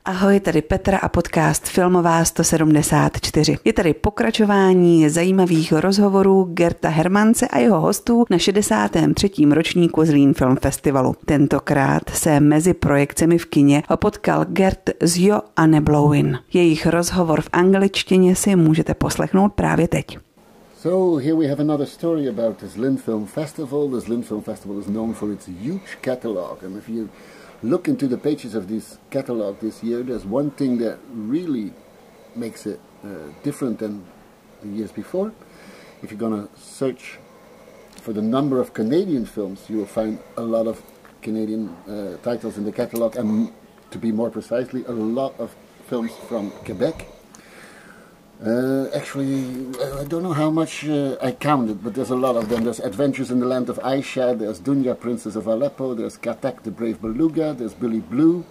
Ahoj, tady Petra a podcast Filmová 174. Je tady pokračování zajímavých rozhovorů Gerta Hermance a jeho hostů na 63. ročníku Zlín Film Festivalu. Tentokrát se mezi projekcemi v kině potkal Gert s Jo Anne Blowin. Jejich rozhovor v angličtině si můžete poslechnout právě teď. So here we have another story about the Zlín Film Festival. The Zlín Film Festival is known for its huge catalog, and if you look into the pages of this catalog this year, there's one thing that really makes it different than the years before. If you're going to search for the number of Canadian films, you will find a lot of Canadian titles in the catalog, and to be more precisely, a lot of films from Quebec. Actually, I don't know how much I counted, but there's a lot of them. There's Adventures in the Land of Aisha, there's Dunya, Princess of Aleppo, there's Katak, the Brave Beluga, there's Billy Blue,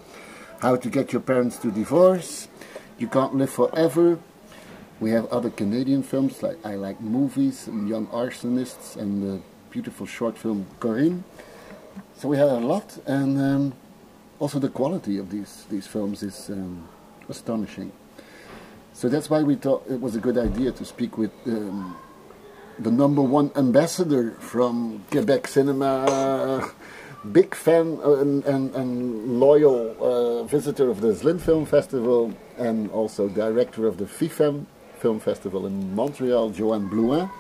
How to Get Your Parents to Divorce, You Can't Live Forever. We have other Canadian films, like I Like Movies, and Young Arsonists, and the beautiful short film Corinne. So we have a lot, and also the quality of these films is astonishing. So that's why we thought it was a good idea to speak with the number one ambassador from Quebec cinema, big fan and loyal visitor of the Zlín Film Festival, and also director of the FIFEM Film Festival in Montreal, Joanne Blouin.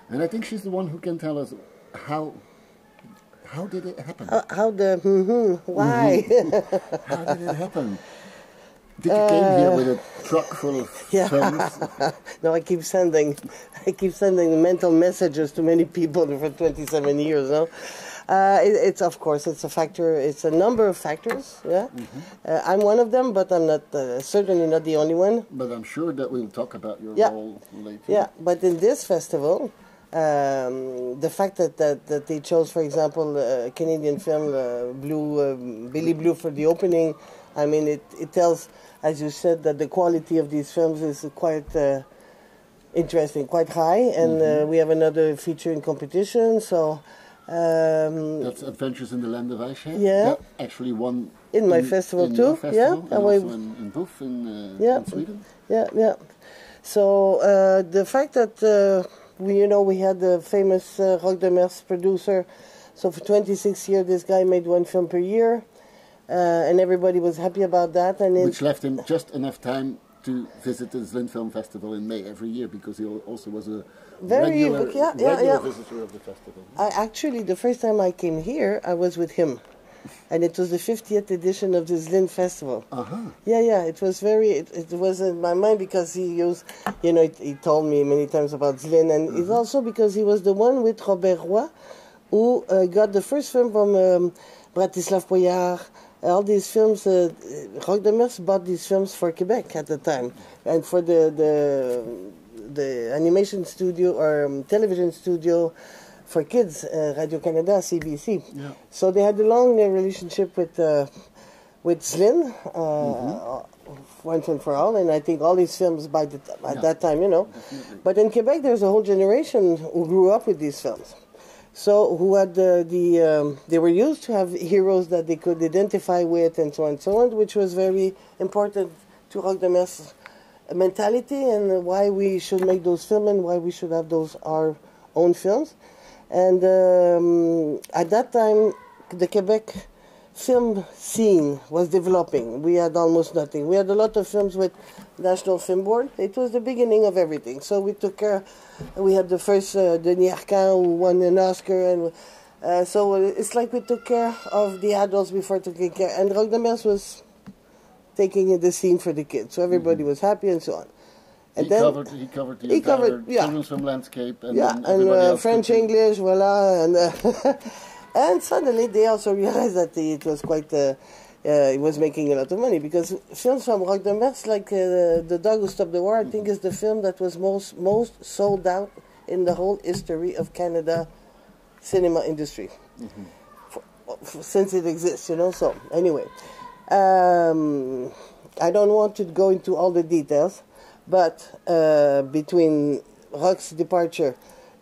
And I think she's the one who can tell us how did it happen? Why? How did it happen? Did you came here with a truck full of films? No, I keep sending mental messages to many people for 27 years. No, it's of course it's a factor. It's a number of factors. Yeah, I'm one of them, but I'm not certainly not the only one. But I'm sure that we'll talk about your role later. Yeah, but in this festival, the fact that they chose, for example, a Canadian film, Billy Blue for the opening. I mean, it tells, as you said, that the quality of these films is quite interesting, quite high, and we have another feature in competition. So that's Adventures in the Land of Aisha. Yeah, that actually won in my festival in too. Festival, Yeah, and also in Boef in Sweden. Yeah. So the fact that we had the famous Roch de Mers producer. So for 26 years, this guy made one film per year. And everybody was happy about that, and which left him just enough time to visit the Zlín Film Festival in May every year, because he also was a regular visitor of the festival. Actually, the first time I came here, I was with him, and it was the 50th edition of the Zlín Festival. Yeah, it was it was in my mind because he used, he told me many times about Zlín, and it's also because he was the one with Robert Roy, who got the first film from Bratislav Poyar. All these films, Roch de Mers bought these films for Quebec at the time, and for the animation studio or television studio for kids, Radio-Canada, CBC. Yeah. So they had a long relationship with Zlín, once and for all, and I think all these films at that time, Definitely. But in Quebec, there's a whole generation who grew up with these films. So who had they were used to have heroes that they could identify with, and so on, which was very important to Roch de Mers mentality, and why we should make those films and why we should have our own films. And at that time, the Quebec film scene was developing. We had almost nothing. We had a lot of films with National Film Board. It was the beginning of everything. So we took care. We had the first Denis Arcand, who won an Oscar, and so it's like we took care of the adults before taking care. And Roch de Mers was taking the scene for the kids, so everybody was happy and so on. And he covered the entire children's film landscape, and French, English, voila, and and suddenly they also realized that it was quite. It was making a lot of money, because films from Roch de Mers, like The Dog Who Stopped the War, I think is the film that was most sold out in the whole history of Canada cinema industry, since it exists, So anyway, I don't want to go into all the details, but between Roch's departure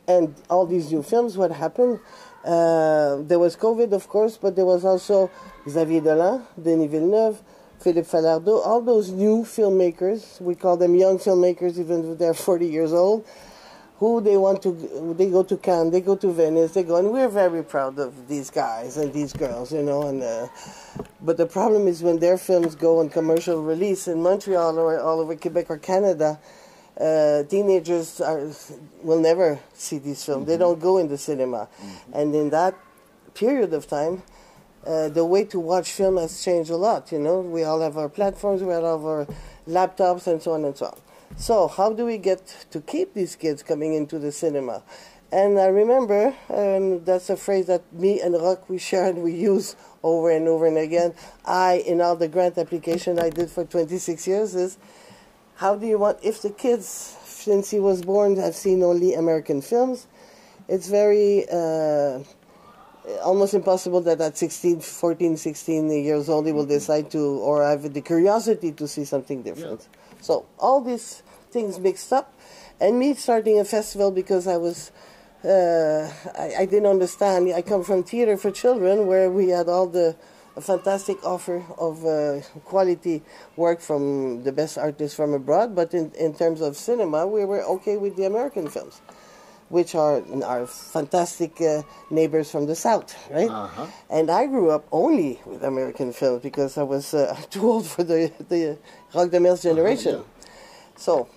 and all these new films, what happened? There was COVID, of course, but there was also Xavier Dolan, Denis Villeneuve, Philippe Falardeau, all those new filmmakers, we call them young filmmakers even if they're 40 years old, who they go to Cannes, they go to Venice, and we're very proud of these guys and these girls, but the problem is when their films go on commercial release in Montreal or all over Quebec or Canada, teenagers will never see these films. They don't go in the cinema. And in that period of time, the way to watch film has changed a lot, We all have our platforms, we all have our laptops, and so on and so on. So how do we get to keep these kids coming into the cinema? And I remember, and that's a phrase that me and Roch, we share and we use over and over and again. In all the grant application I did for 26 years is, how do you want, if the kids, since he was born, have seen only American films, it's very almost impossible that at 14, 16 years old, he will decide to, or have the curiosity to see something different. Yeah. So all these things mixed up, and me starting a festival because I was, I didn't understand. I come from theater for children where we had all a fantastic offer of quality work from the best artists from abroad, but in terms of cinema, we were okay with the American films, which are our fantastic neighbors from the South, right? Uh-huh. And I grew up only with American films because I was too old for the Roch Demer's generation. Uh-huh, yeah. So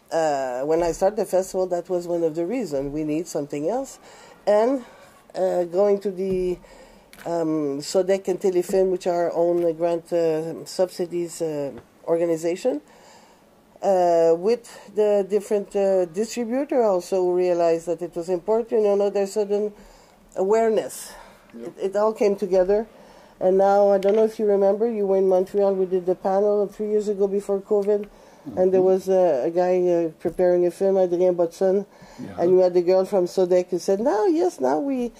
when I started the festival, that was one of the reasons. We need something else. And going to the Sodec and Telefilm, which are our own grant subsidies organization, with the different distributor also realized that it was important, there's sudden awareness. Yep. It all came together. And now, I don't know if you remember, you were in Montreal, we did the panel 3 years ago before COVID, mm-hmm. and there was a guy preparing a film, Adrien Botson, yeah. and we had the girl from Sodec who said, now we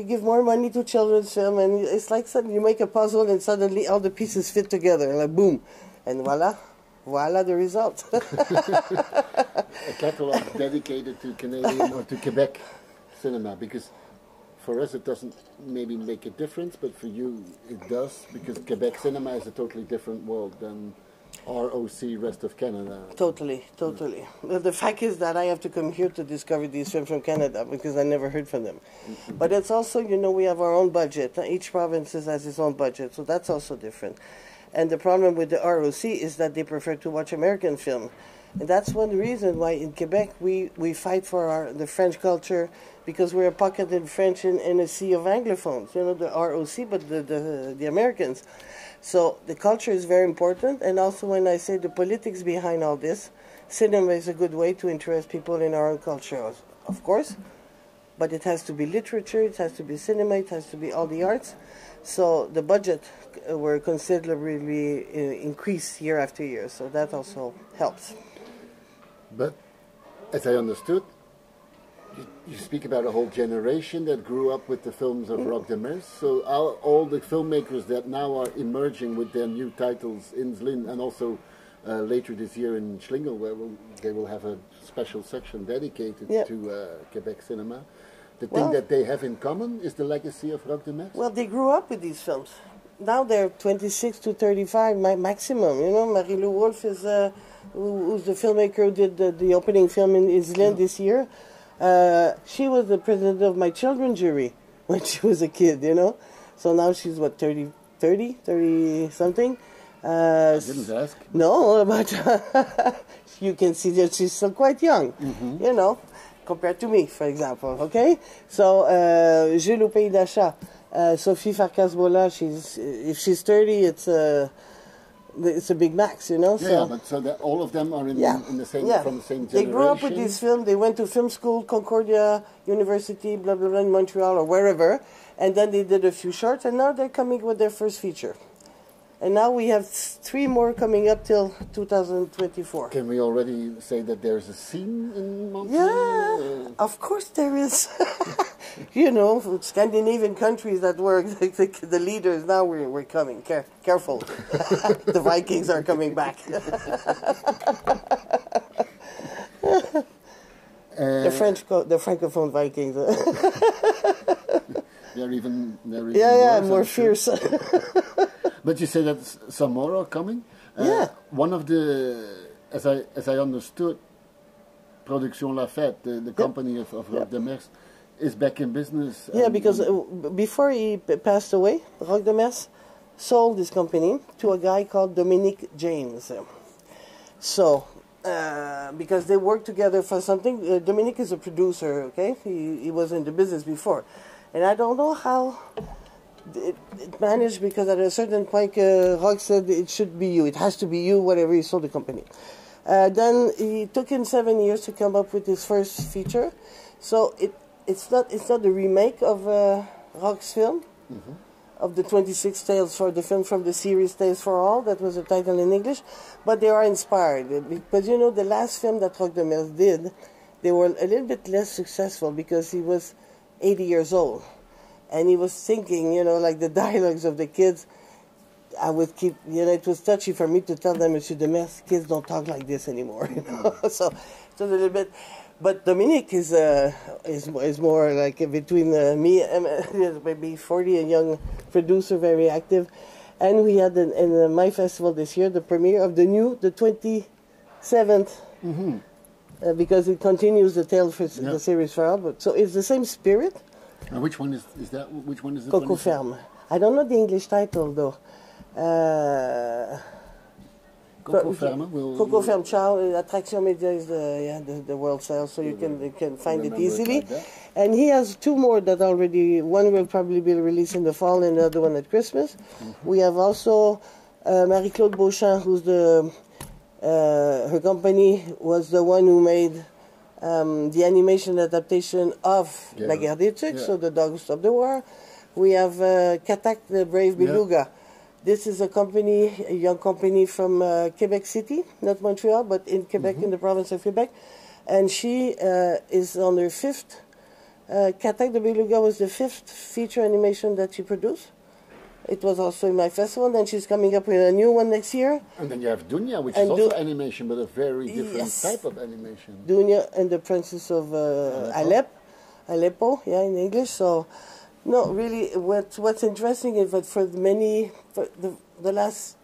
give more money to children's film, and it's like suddenly you make a puzzle and suddenly all the pieces fit together, like boom, and voila the result. A catalog dedicated to Canadian or to Quebec cinema, because for us it doesn't maybe make a difference, but for you it does, because Quebec cinema is a totally different world than ROC, rest of Canada. Totally. Well, the fact is that I have to come here to discover these films from Canada because I never heard from them. Mm-hmm. But it's also, we have our own budget. Each province has its own budget, so that's also different. And the problem with the ROC is that they prefer to watch American film. And that's one reason why in Quebec we fight for the French culture, because we're a pocket in French in a sea of Anglophones, the ROC, but the Americans. So the culture is very important, and also when I say the politics behind all this, cinema is a good way to interest people in our own culture, of course, but it has to be literature, it has to be cinema, it has to be all the arts. So the budget were considerably increased year after year, so that also helps. But as I understood, you speak about a whole generation that grew up with the films of Roch Demers. So all the filmmakers that now are emerging with their new titles in Zlin, and also later this year in Schlingel, where they will have a special section dedicated to Quebec cinema. The thing that they have in common is the legacy of Roch Demers? Well, they grew up with these films. Now they're 26 to 35 maximum. Marie-Lou Wolfe is who's the filmmaker who did the opening film in Zlin this year. She was the president of my children's jury when she was a kid, So now she's, 30 something? I didn't ask. No, but you can see that she's still quite young, compared to me, for example, okay? So, Jules au Pays d'Achat, Sophie Farkas-Bola, if she's 30, it's a big max, Yeah, so that all of them are in the same from the same generation. They grew up with these films. They went to film school, Concordia University, blah blah blah, in Montreal or wherever, and then they did a few shorts, and now they're coming with their first feature. And now we have 3 more coming up till 2024. Can we already say that there's a scene in Montreal? Yeah, of course there is. Scandinavian countries that were the leaders. Now we're coming. Careful, the Vikings are coming back. The Francophone Vikings. They're even more fierce. But you say that some more are coming. Yeah. One of the, as I understood, Production Lafette, the company of Roch de Mers, is back in business. Yeah, because before he passed away, Roch de Mers sold this company to a guy called Dominique James. So, because they worked together for something, Dominique is a producer, okay? He was in the business before. And I don't know how it managed, because at a certain point, Roch said it should be you, it has to be you, whatever, he sold the company. Then it took him 7 years to come up with his first feature. So it's not the remake of Roch's film, of the 26 Tales for the film from the series Tales for All, that was the title in English, but they are inspired. Because, you know, the last film that Roch de Mers did, they were a little bit less successful because he was 80 years old. And he was thinking, you know, like the dialogues of the kids, I would keep, you know, it was touchy for me to tell them, Monsieur de Mers, kids don't talk like this anymore, you know. So it's a little bit, but Dominique is more like between me and maybe 40, a young producer, very active. And we had in my festival this year the premiere of the 27th, because it continues the tale for the series for Albert. So it's the same spirit. Which one is that? Which one is the Coco Ferme. I don't know the English title though. Coco Ferme. Coco Ferme, ciao. Attraction Media is the world sales, so you can find it easily. Like and he has two more that already. One will probably be released in the fall, and another one at Christmas. We have also Marie-Claude Beauchamp, who's her company was the one who made the animation adaptation of La Guerre des Tucs, so the dog who stopped the war. We have Katak, the Brave Beluga. This is a company, a young company from Quebec City, not Montreal, but in Quebec, in the province of Quebec. And she is on her fifth. Katak the Beluga was the fifth feature animation that she produced. It was also in my festival. Then she's coming up with a new one next year. And then you have Dunya, which is also animation, but a very different type of animation. Dunya and the Princess of Aleppo, yeah, in English. So, no, really, what's interesting is that for the last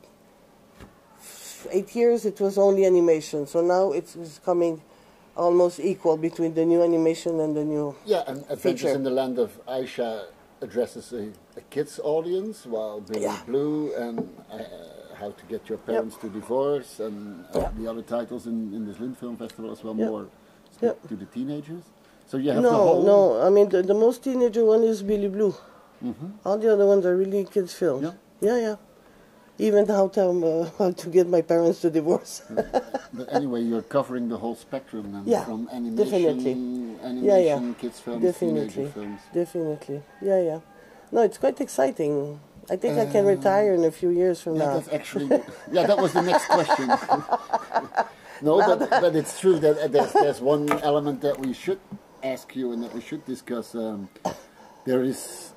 8 years, it was only animation. So now it's coming almost equal between the new animation and the new and Adventures in the Land of Aisha addresses a kids audience, while Billy Blue and How to Get Your Parents to Divorce and the other titles in this Lynn Film Festival as well more to the teenagers. So you have No, I mean the most teenager one is Billy Blue. All the other ones are really kids films. Yeah. Even How to Get My Parents to Divorce. But anyway, you're covering the whole spectrum then, from animation, kids films, teenager films. Definitely, yeah. No, it's quite exciting. I think I can retire in a few years from now. That's actually, that was the next question. No, but it's true that there's one element that we should ask you and that we should discuss. There is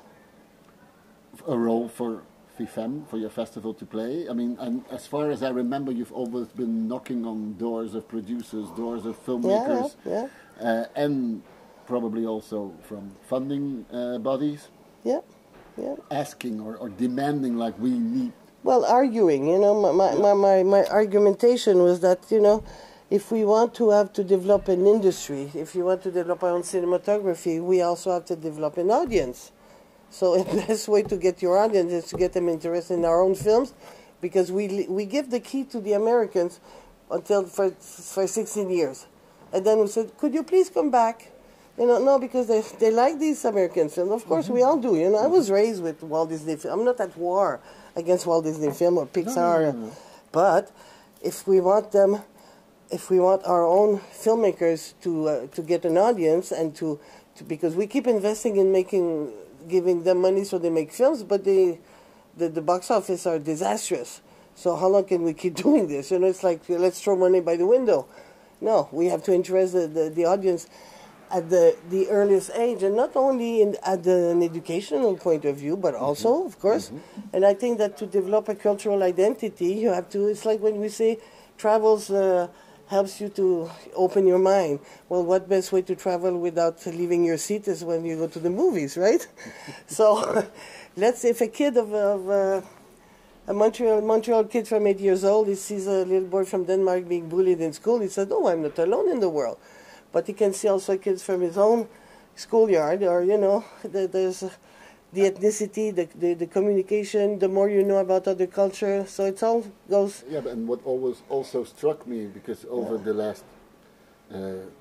a role for FIFEM, for your festival to play. I mean, and as far as I remember, you've always been knocking on doors of producers, doors of filmmakers, and probably also from funding bodies. Asking or demanding, like, we need. Well, arguing, you know, my argumentation was that, you know, if we want to have to develop an industry, if you want to develop our own cinematography, we also have to develop an audience. So the best way to get your audience is to get them interested in our own films, because we give the key to the Americans for 16 years. And then we said, could you please come back? You know, no, because they like these American films. Of course, we all do. You know, I was raised with Walt Disney film. I'm not at war against Walt Disney film or Pixar. No. But if we want our own filmmakers to get an audience and to because we keep investing in giving them money so they make films, but the box office are disastrous. So how long can we keep doing this? You know, it's like, let's throw money by the window. No, we have to interest the audience at the earliest age, and not only at an educational point of view, but also, of course. And I think that to develop a cultural identity, you have to, it's like when we say travels helps you to open your mind. Well, what best way to travel without leaving your seat is when you go to the movies, right? So, if a kid of a Montreal kid from 8 years old. He sees a little boy from Denmark being bullied in school. He says, "Oh, I'm not alone in the world." But he can see also kids from his own schoolyard, or there's the ethnicity, the communication. The more you know about other culture, so it all goes. Yeah, and what always also struck me, because over the last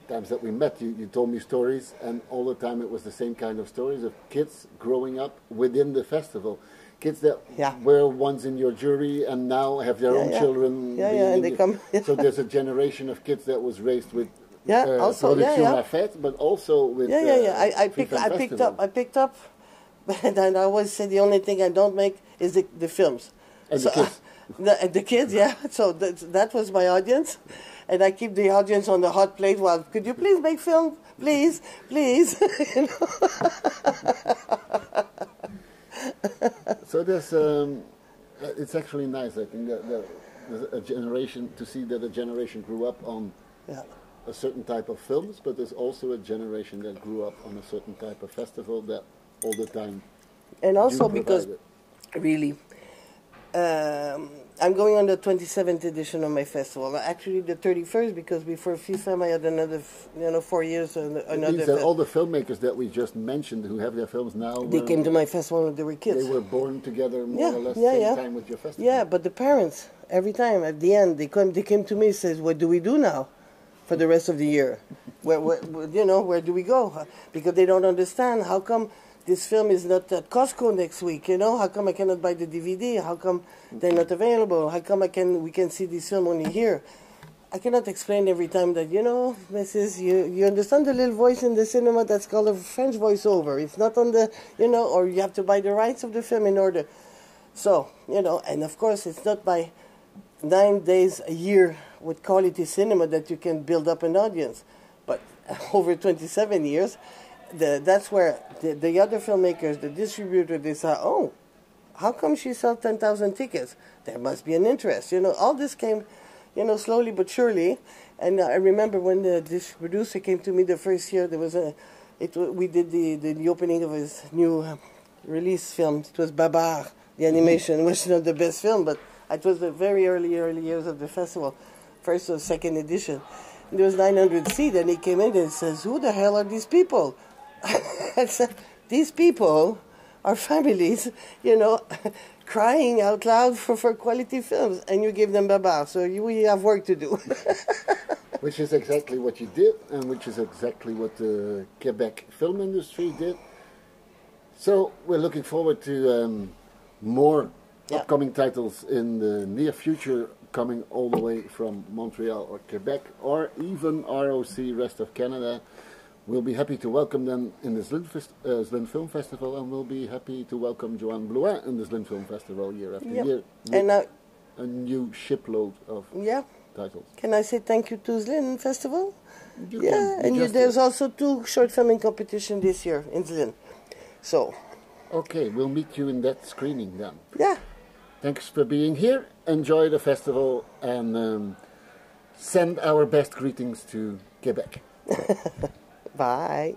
times that we met, you told me stories, and all the time it was the same kind of stories of kids growing up within the festival. Kids that were once in your jury and now have their own children. And they come. So there's a generation of kids that was raised with Production Lafayette, but also with I picked up, and I always say the only thing I don't make is the films. And the kids. The kids, yeah. So that was my audience, and I keep the audience on the hot plate. Well, could you please make film, please, please? So there's, it's actually nice. I think that there's a generation, to see that a generation grew up on a certain type of films, but there's also a generation that grew up on a certain type of festival that all the time. And also because, really, I'm going on the 27th edition of my festival. Actually, the 31st, because before FIFAM I had another, 4 years. These are all the filmmakers that we just mentioned who have their films now. They came to my festival when they were kids. They were born together more or less same time with your festival. Yeah, but the parents, every time at the end, they came to me and says, "What do we do now for the rest of the year? Where do we go?" Because they don't understand how come this film is not at Costco next week, How come I cannot buy the DVD? How come they're not available? How come we can see this film only here? I cannot explain every time that, Mrs., you understand the little voice in the cinema that's called a French voiceover. It's not on the, or you have to buy the rights of the film in order. So, and of course it's not by 9 days a year with quality cinema that you can build up an audience. But over 27 years, that's where the other filmmakers, the distributor, they say, "Oh, how come she sold 10,000 tickets? There must be an interest." All this came, slowly but surely. And I remember when the producer came to me the first year, there was we did the opening of his new release film. It was Babar, the animation, which is not the best film, but it was the very early years of the festival, first or second edition. And there was 900 seats, and he came in and says, "Who the hell are these people?" I said, "These people are families, crying out loud for quality films, and you give them Babar, so we have work to do." Which is exactly what you did, and which is exactly what the Quebec film industry did. So we're looking forward to more upcoming titles in the near future, coming all the way from Montreal or Quebec, or even ROC, rest of Canada. We'll be happy to welcome them in the Zlin Film Festival, and we'll be happy to welcome Joanne Blouin in the Zlin Film Festival year after year. And a new shipload of titles. Can I say thank you to Zlin Festival? You can. And there's also 2 short filming competition this year in Zlin. So. Okay, we'll meet you in that screening then. Yeah. Thanks for being here. Enjoy the festival, and send our best greetings to Quebec. Bye.